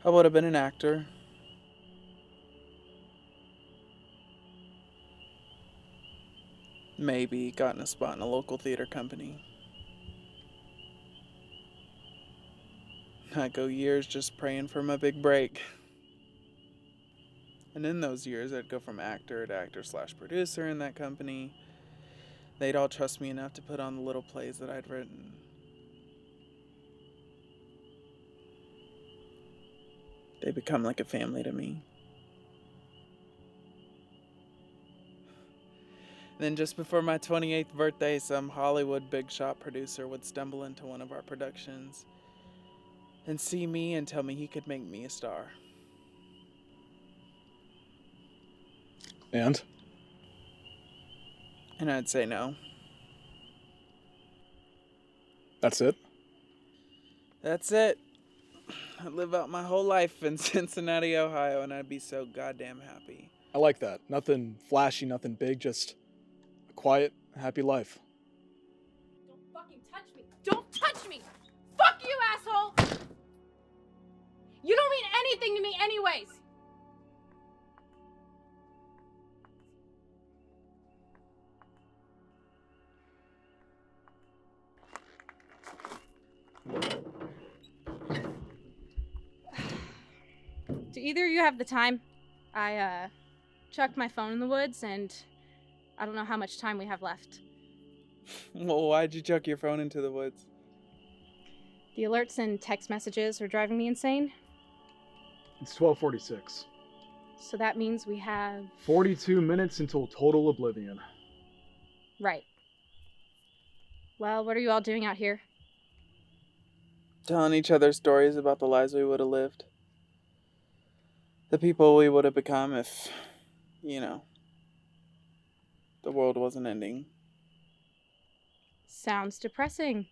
I would have been an actor. Maybe gotten a spot in a local theater company. I'd go years just praying for my big break. And in those years, I'd go from actor to actor/producer in that company. They'd all trust me enough to put on the little plays that I'd written. They become like a family to me. Then just before my 28th birthday, some Hollywood big shot producer would stumble into one of our productions and see me and tell me he could make me a star. And? And I'd say no. That's it? That's it. I'd live out my whole life in Cincinnati, Ohio, and I'd be so goddamn happy. I like that. Nothing flashy, nothing big, just a quiet, happy life. Don't fucking touch me! Don't touch me! Fuck you, asshole! You don't mean anything to me anyways! Do either of you have the time? I chucked my phone in the woods and I don't know how much time we have left. Well, why'd you chuck your phone into the woods? The alerts and text messages are driving me insane. It's 12:46. So that means we have... 42 minutes until total oblivion. Right. Well, what are you all doing out here? Telling each other stories about the lives we would have lived. The people we would have become if, the world wasn't ending. Sounds depressing.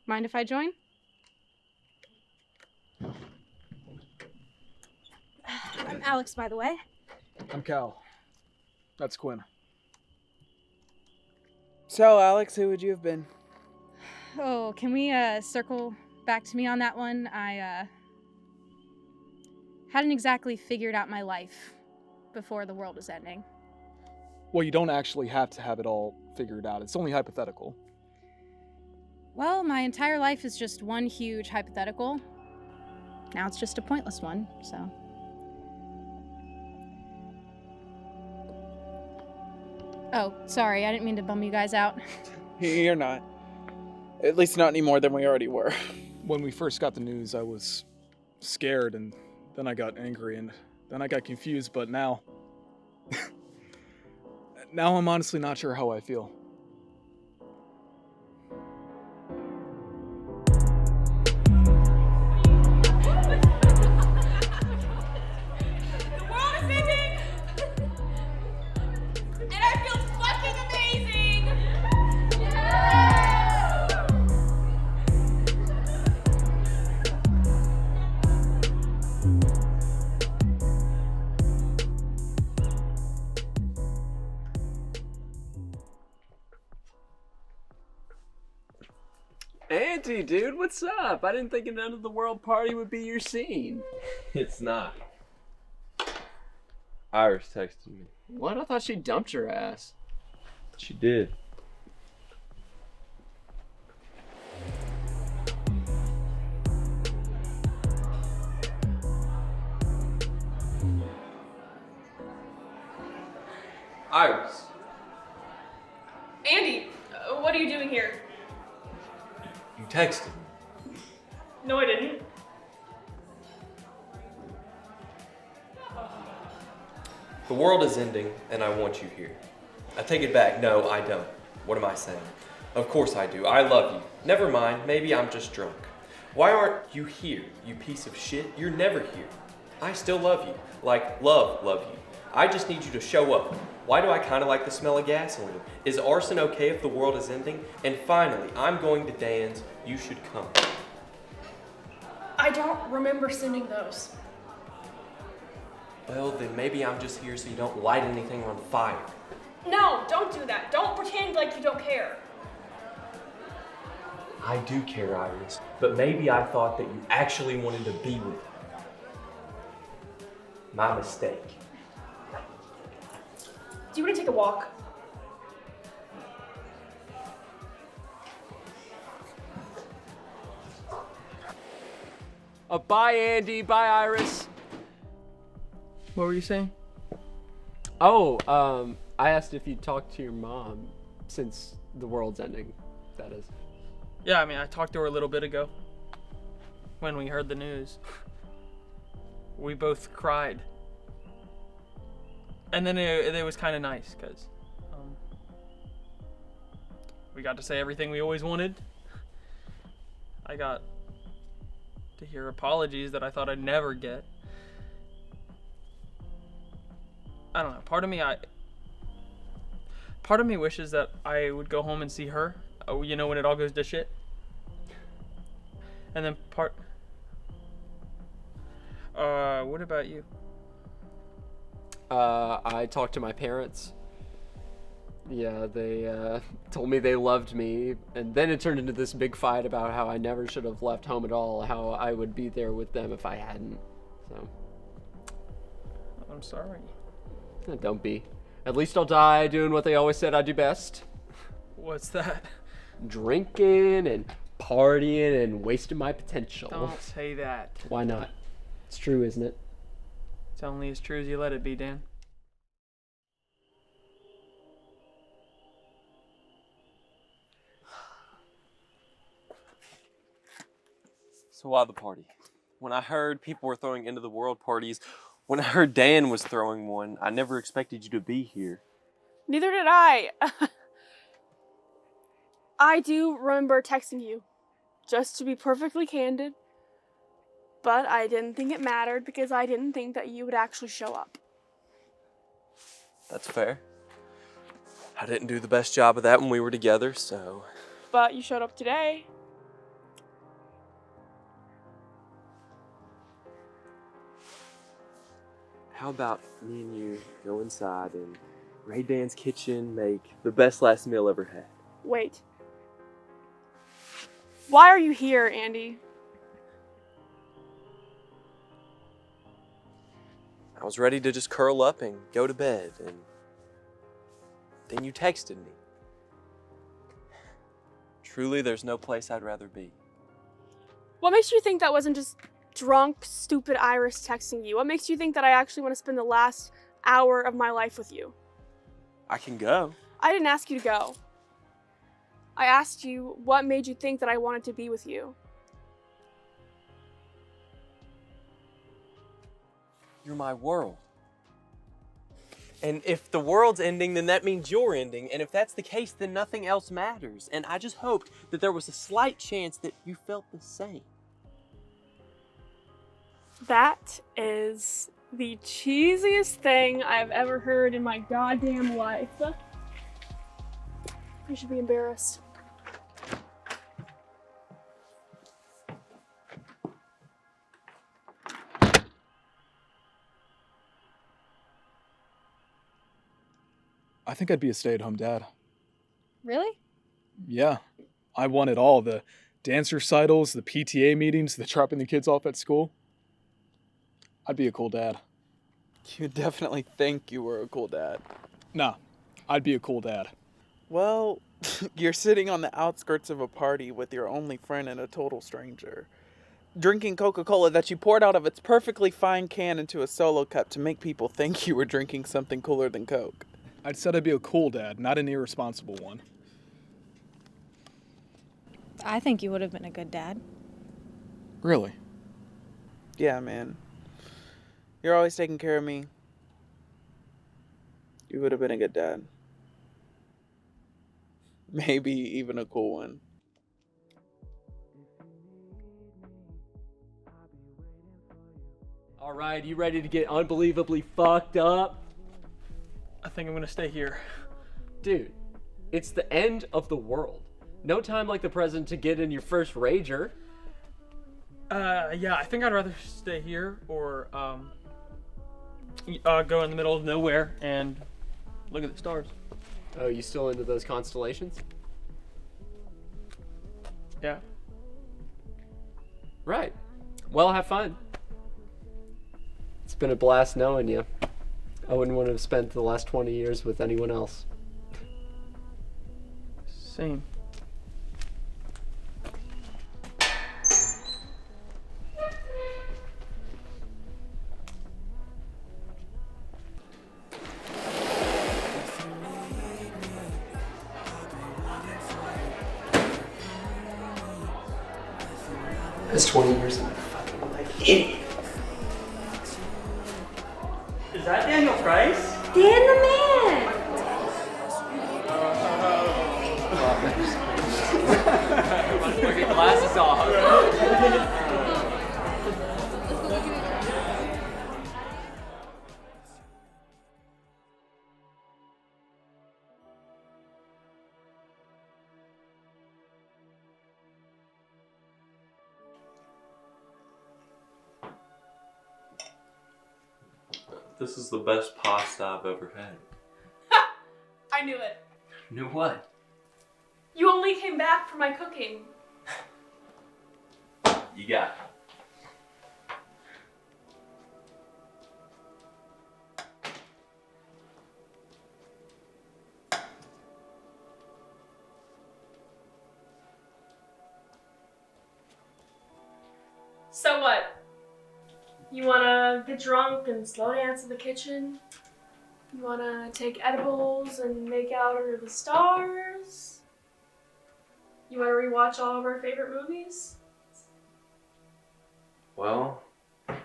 Mind if I join? I'm Alex, by the way. I'm Cal. That's Quinn. So, Alex, who would you have been? Oh, can we circle back to me on that one? I hadn't exactly figured out my life before the world was ending. Well, you don't actually have to have it all figured out. It's only hypothetical. Well, my entire life is just one huge hypothetical. Now it's just a pointless one, so... Oh, sorry, I didn't mean to bum you guys out. You're not. At least not any more than we already were. When we first got the news, I was scared, and then I got angry, and then I got confused, but now... now I'm honestly not sure how I feel. Auntie, dude, what's up? I didn't think an end of the world party would be your scene. It's not. Iris texted me. What? I thought she dumped your ass. She did. Iris. Andy, what are you doing here? You texted me. No, I didn't. The world is ending, and I want you here. I take it back. No, I don't. What am I saying? Of course I do. I love you. Never mind. Maybe I'm just drunk. Why aren't you here, you piece of shit? You're never here. I still love you. Like, love you. I just need you to show up. Why do I kind of like the smell of gasoline? Is arson okay if the world is ending? And finally, I'm going to Dan's. You should come. I don't remember sending those. Well, then maybe I'm just here so you don't light anything on fire. No, don't do that. Don't pretend like you don't care. I do care, Iris. But maybe I thought that you actually wanted to be with me. My mistake. Do you want to take a walk? Bye, Andy. Bye, Iris. What were you saying? Oh, I asked if you'd talk to your mom since the world's ending, that is. Yeah, I mean, I talked to her a little bit ago when we heard the news. We both cried. And then it was kind of nice because we got to say everything we always wanted. I got to hear apologies that I thought I'd never get. I don't know. Part of me wishes that I would go home and see her, you know, when it all goes to shit. And then what about you? I talked to my parents. Yeah, they told me they loved me, and then it turned into this big fight about how I never should have left home at all, how I would be there with them if I hadn't. So, I'm sorry. don't be. At least I'll die doing what they always said I'd do best. What's that? Drinking and partying and wasting my potential. Don't say that. Why not? It's true, isn't it? It's only as true as you let it be, Dan. So why the party? When I heard people were throwing end of the world parties, when I heard Dan was throwing one, I never expected you to be here. Neither did I. I do remember texting you, just to be perfectly candid. But I didn't think it mattered because I didn't think that you would actually show up. That's fair. I didn't do the best job of that when we were together, so... But you showed up today. How about me and you go inside and raid Dan's kitchen, make the best last meal ever had? Wait. Why are you here, Andy? I was ready to just curl up and go to bed, and then you texted me. Truly, there's no place I'd rather be. What makes you think that wasn't just drunk, stupid Iris texting you? What makes you think that I actually want to spend the last hour of my life with you? I can go. I didn't ask you to go. I asked you what made you think that I wanted to be with you. You're my world. And if the world's ending, then that means you're ending. And if that's the case, then nothing else matters. And I just hoped that there was a slight chance that you felt the same. That is the cheesiest thing I've ever heard in my goddamn life. I should be embarrassed. I think I'd be a stay-at-home dad. Really? Yeah. I want it all. The dance recitals, the PTA meetings, the dropping the kids off at school. I'd be a cool dad. You definitely think you were a cool dad. Nah, I'd be a cool dad. Well, you're sitting on the outskirts of a party with your only friend and a total stranger, drinking Coca-Cola that you poured out of its perfectly fine can into a solo cup to make people think you were drinking something cooler than Coke. I said I'd be a cool dad, not an irresponsible one. I think you would have been a good dad. Really? Yeah, man. You're always taking care of me. You would have been a good dad. Maybe even a cool one. All right, you ready to get unbelievably fucked up? I think I'm gonna stay here. Dude, it's the end of the world. No time like the present to get in your first rager. Yeah, I think I'd rather stay here or go in the middle of nowhere and look at the stars. Oh, you still into those constellations? Yeah. Right. Well, have fun. It's been a blast knowing you. I wouldn't want to have spent the last 20 years with anyone else. Same. That's 20 years of my fucking life. Idiot. Is that Daniel Price? Dan the man! Fucking glasses off. This is the best pasta I've ever had. I knew it. Knew what? You only came back for my cooking. You got it. So what? You wanna get drunk and slow dance in the kitchen? You wanna take edibles and make out under the stars? You wanna rewatch all of our favorite movies? Well, I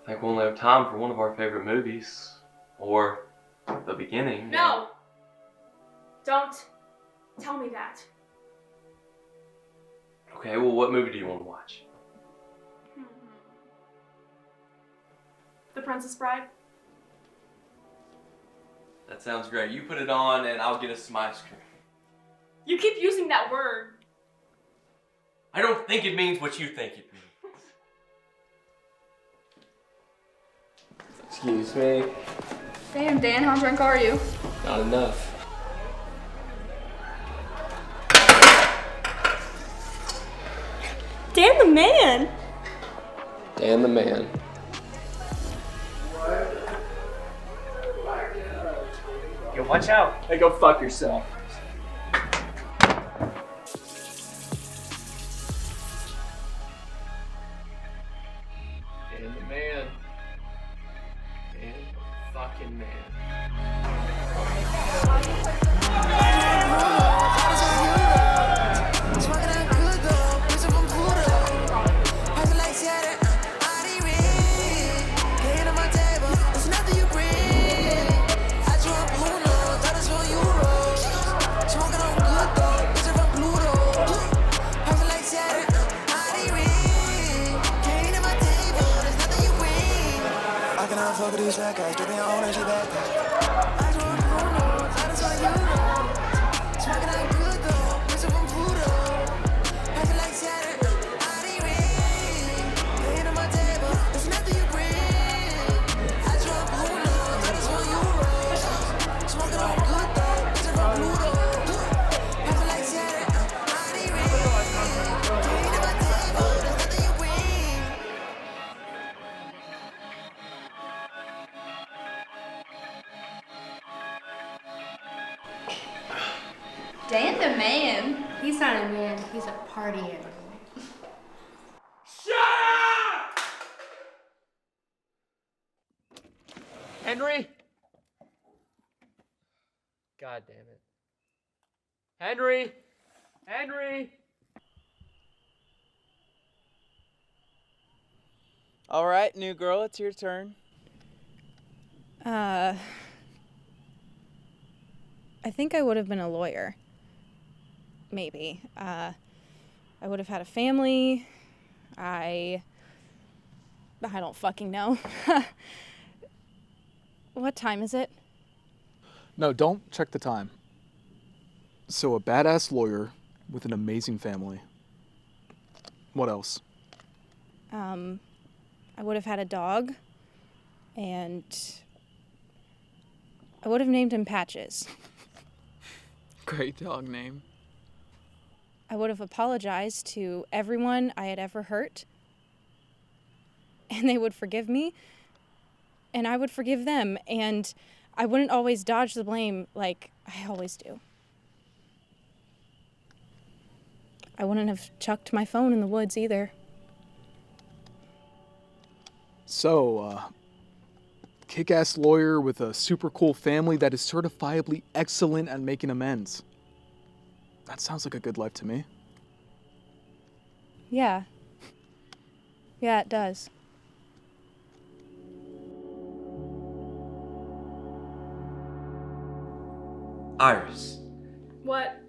think we only have time for one of our favorite movies. Or the beginning. No! Don't tell me that. Okay, well, what movie do you want to watch? The Princess Bride? That sounds great. You put it on and I'll get us some ice cream. You keep using that word. I don't think it means what you think it means. Excuse me. Damn, Dan, how drunk are you? Not enough. Dan the man! Dan the man. Yo, watch out. Hey, go fuck yourself. Dan the man. Dan the fucking man. Fuck with these fat guys, dripping on energy back I just want Bruno, I just want Euro. Smoking out good though, missing from Pluto. I feel like Saturn, I rain. Paying on my table, there's nothing you bring. I just want Bruno, I just want Euro. Smoking on good though, missing from Pluto. I feel like Saturn, I rain. Paying on my table, there's nothing you bring. Dan the man? He's not a man, he's a party animal. Henry? God damn it. Henry! Henry! All right, new girl, it's your turn. I think I would have been a lawyer. Maybe. I would have had a family. I don't fucking know. What time is it? No, don't check the time. So, a badass lawyer with an amazing family. What else? I would have had a dog, and I would have named him Patches. Great dog name. I would have apologized to everyone I had ever hurt, and they would forgive me, and I would forgive them, and I wouldn't always dodge the blame like I always do. I wouldn't have chucked my phone in the woods either. So, kick-ass lawyer with a super cool family that is certifiably excellent at making amends. That sounds like a good life to me. Yeah. Yeah, it does. Iris, What?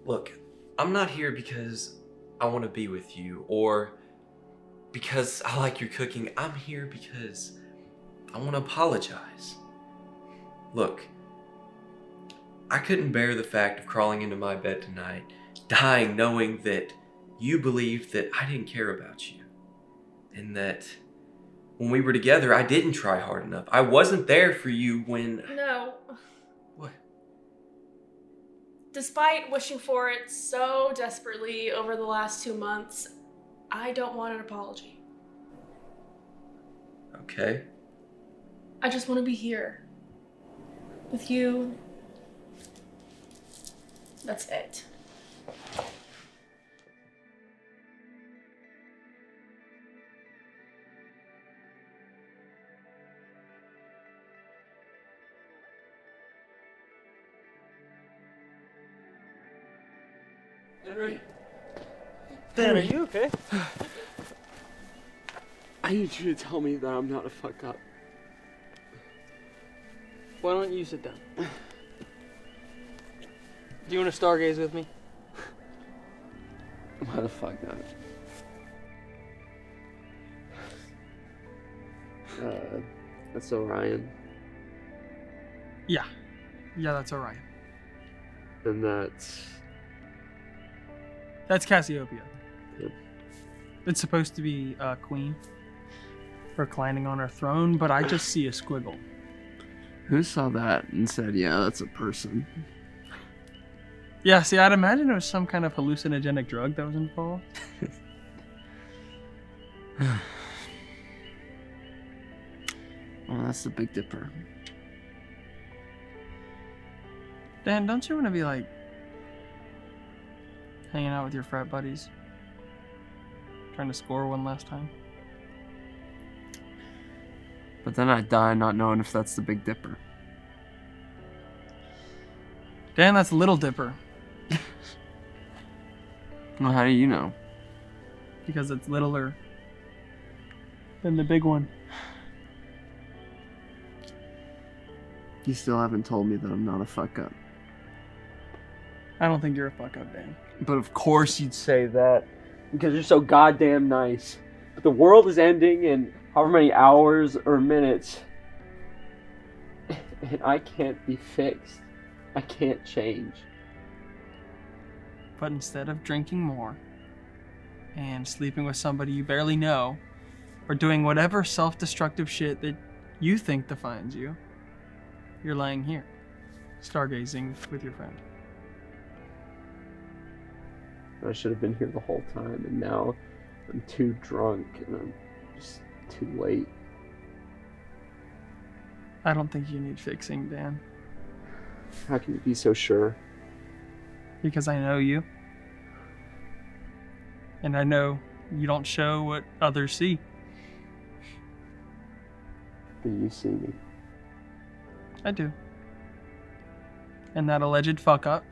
look, I'm not here because I want to be with you or because I like your cooking. I'm here because I want to apologize. Look, I couldn't bear the fact of crawling into my bed tonight, dying knowing that you believed that I didn't care about you. And that when we were together, I didn't try hard enough. I wasn't there for you when... No. What? Despite wishing for it so desperately over the last 2 months, I don't want an apology. Okay. I just want to be here. With you. That's it. Henry. Dan, are you okay? I need you to tell me that I'm not a fuck up. Why don't you sit down? Do you want to stargaze with me? Why the fuck not? That's Orion. Yeah, that's Orion. And That's Cassiopeia. Yep. It's supposed to be a queen reclining on her throne, but I just see a squiggle. Who saw that and said, yeah, that's a person? Yeah, see, I'd imagine it was some kind of hallucinogenic drug that was involved. Well, that's the Big Dipper. Dan, don't you want to be like hanging out with your frat buddies? Trying to score one last time? But then I die not knowing if that's the Big Dipper. Dan, that's Little Dipper. Well, how do you know? Because it's littler than the big one. You still haven't told me that I'm not a fuck up. I don't think you're a fuck up, Dan. But of course you'd say that. Because you're so goddamn nice. But the world is ending in however many hours or minutes. And I can't be fixed. I can't change. But instead of drinking more and sleeping with somebody you barely know, or doing whatever self-destructive shit that you think defines you, you're lying here, stargazing with your friend. I should have been here the whole time, and now I'm too drunk and I'm just too late. I don't think you need fixing, Dan. How can you be so sure? Because I know you. And I know you don't show what others see. But you see me. I do. And that alleged fuck up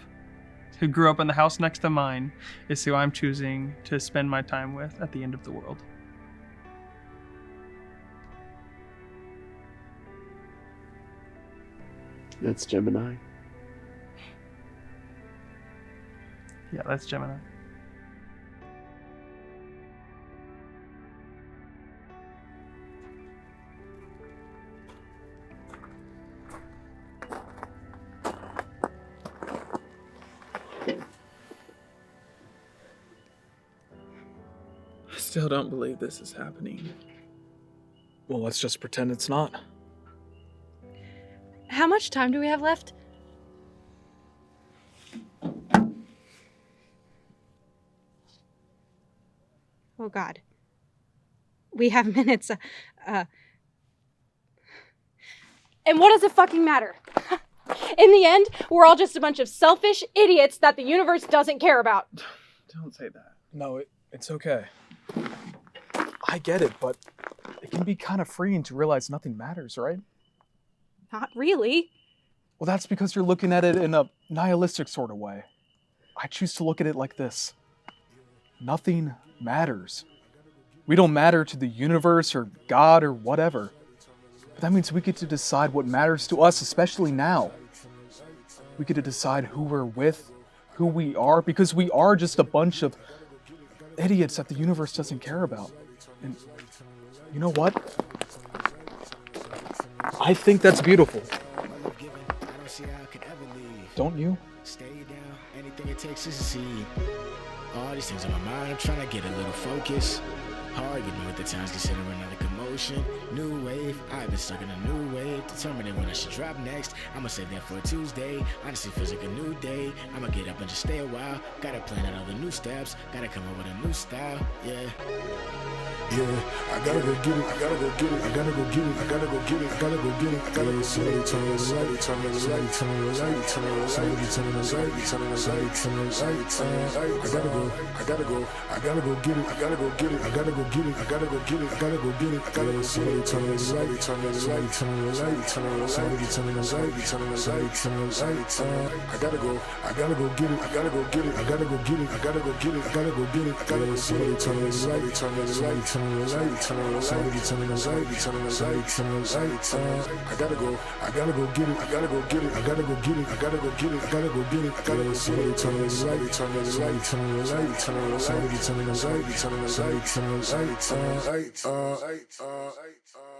who grew up in the house next to mine is who I'm choosing to spend my time with at the end of the world. That's Gemini. Yeah, that's Gemini. I still don't believe this is happening. Well, let's just pretend it's not. How much time do we have left? Oh God. We have minutes. And what does it fucking matter? In the end, we're all just a bunch of selfish idiots that the universe doesn't care about. Don't say that. No, it's okay. I get it, but it can be kind of freeing to realize nothing matters, right? Not really. Well, that's because you're looking at it in a nihilistic sort of way. I choose to look at it like this. Nothing matters. We don't matter to the universe or God or whatever. But that means we get to decide what matters to us, especially now. We get to decide who we're with, who we are, because we are just a bunch of idiots that the universe doesn't care about. And you know what? I think that's beautiful. Don't you? Stay down, anything it takes to succeed. All these things on my mind, I'm trying to get a little focus. Hard with me with the times, consider another commotion. New wave, I've been stuck in a new wave. Determining when I should drop next. I'ma save that for a Tuesday. Honestly, feels like a new day. I'ma get up and just stay a while. Gotta plan out all the new steps. Gotta come up with a new style, yeah. Yeah, I gotta go get it, I gotta go get it, I gotta go get it, I gotta go get it, I gotta go get it, I gotta go get it. Turn on the light, turn on the light, turn on the light, turn on the light, turn on the light, turn on the light, turn on the light. I gotta go, I gotta go, I gotta go get it, I gotta go get it, I gotta go get it, I gotta go get it, I gotta go get it, I gotta go get it. Turn on the light, turn on the light, turn on the light, turn on the light, turn on the light, turn on the light, turn on the light. I gotta go, I gotta go get it, I gotta go get it, I gotta go get it, I gotta go get it, I gotta go get it, I gotta go get it. Turn on the light, turn on the light, turn on the light, turn on the light, turn on the light, turn on the light, turn on the light. I gotta go, I gotta go get it, I gotta go get it, I gotta go get it, I gotta go get it, I gotta go get it, I gotta go get it. Turn on the light, turn on the light, turn on the light, turn on the light, turn on the light, turn on the light, turn on the light.